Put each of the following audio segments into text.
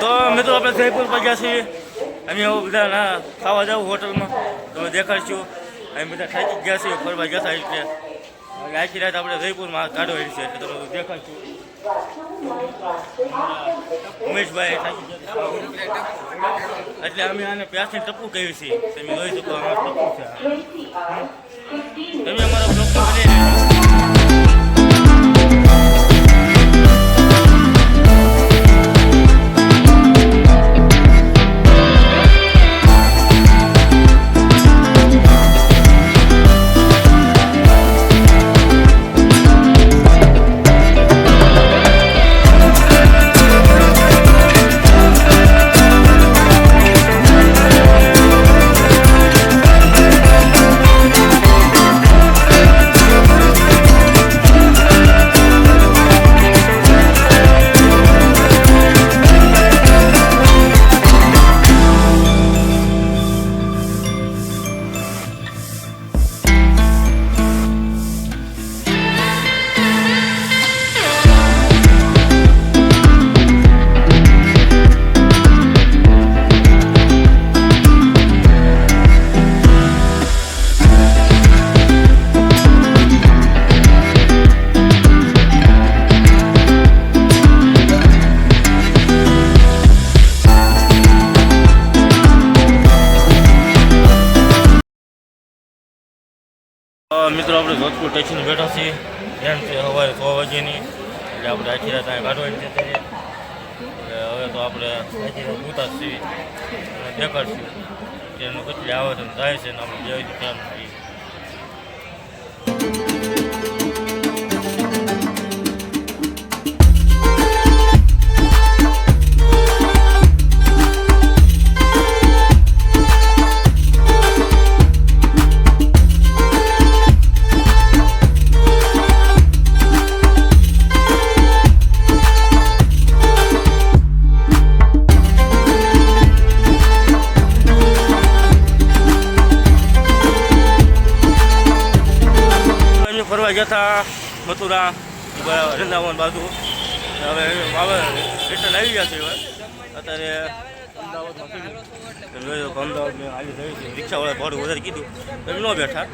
તો મિત્રો આપણે જયપુર પહોંચ્યા છીએ. અમે બધા ખાવા જાવ હોટલમાં તમે દેખાડશું. અમે બધા થાકી ગયા છીએ ફરવા જતા એટલે આખી રાત આપણે જયપુરમાં કાઢવાની છે એટલે તમે દેખાડશું. ઉમેશભાઈ થાકી ગયા એટલે અમે આને પ્યાસની ટપકું કહ્યું છીએ. તમે જોઈ શકો અમારું ટપકું છે. તમે અમારા બ્લોગમાં બની મિત્રો આપણે જોધપુર સ્ટેશન બેઠા છીએ. ટ્રેન છે સવારે 6 વાગ્યાની એટલે આપણે આખી રાત અહીંયા કાઢવાની છે. હવે તો આપણે આખી રાત ઉતાર છીએ અને દેખાડશું ટ્રેનો કેટલી આવે છે જાય છે ને આપણે જેવી ટ્રેન આવી. ફરવા ગયા હતા મથુરા વૃંદાવન બાજુ. હવે રિટર્ન આવી ગયા છે. હવે અત્યારે અમદાવાદમાં આવી રહી છે. રિક્ષાવાળા ભાડું વધારે કીધું એમ ન બેઠા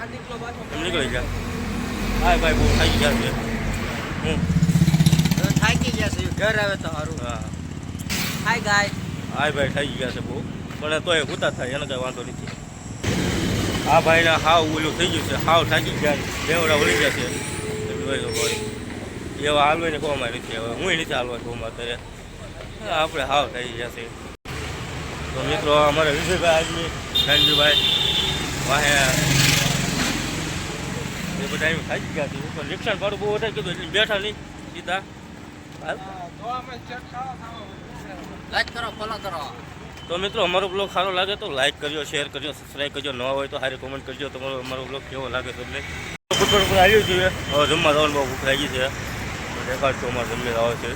એમ નીકળી ગયા. હા ભાઈ બહુ થાકી ગયા છે. થાકી ગયા છે ઘર આવે તો સારું. હા હાય ગાય. હા ભાઈ થાકી ગયા છે બહુ પણ તોય ઉતાર થાય એને કંઈ વાંધો નથી. આ ભાઈને હાવ ઓલું થઈ ગયું છે. હાવ થાકી ગયા બેવડા વળી ગયા છે. એવા હાલવાને કોમાં નથી. હવે હું નથી હાલવા કોમાં અત્યારે આપણે હાવ થઈ ગયા છે. તો મિત્રો અમારા વિજયભાઈ આજની ગાંધીભાઈ વાહે એ બધા એમ થાકી ગયા છે. પણ રિક્ષા ભાડું બહુ વધારે કીધું એટલે બેઠા નહીં સીધા. લાઈક કરો ફોલો કરો. તો મિત્રો અમારો બ્લોગ સારો લાગે તો લાઈક કરજો, શેર કરજો, સબસ્ક્રાઈબ કરજો. નવા હોય તો સારી કોમેન્ટ કરજો તમારો અમારો બ્લોગ કેવો લાગે તમને. ફૂટબોલ પર આવ્યું છે. હવે જમવા જવાનું બહુ ભૂખ લાગી છે. દેખાડતો અમારે જમી આવે છે.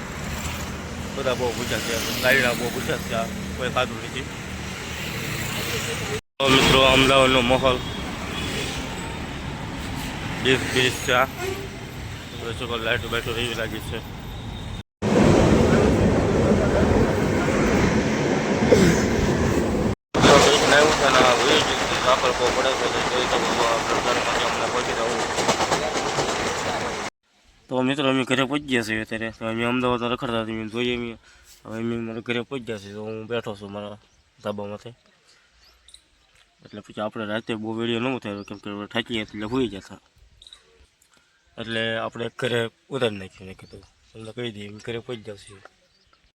બધા બહુ પૂછ્યા છે. ગાડીના બહુ પૂછ્યા છે. કોઈ ખાધું નથી. મિત્રો અમદાવાદનો માહોલ બીચ છે. આ લાઈટો બાઈટો એવી લાગી છે. તો મિત્રો અમે ઘરે પહોંચી ગયા છીએ અત્યારે. તો અમે અમદાવાદ રખડતા હતા જોઈએ અમે. હવે અમે મારા ઘરે પહોંચી ગયા છીએ. તો હું બેઠો છું મારા ધાબામાંથી. એટલે પછી આપણે રાતે બહુ વિડીયો ન ઉતાર્યો કેમ કે થાકી એટલે હોઈ જતા. એટલે આપણે ઘરે ઉતારી નાખ્યું. કીધું તમને કહી દઈએ અમે ઘરે પહોંચી ગયા છીએ.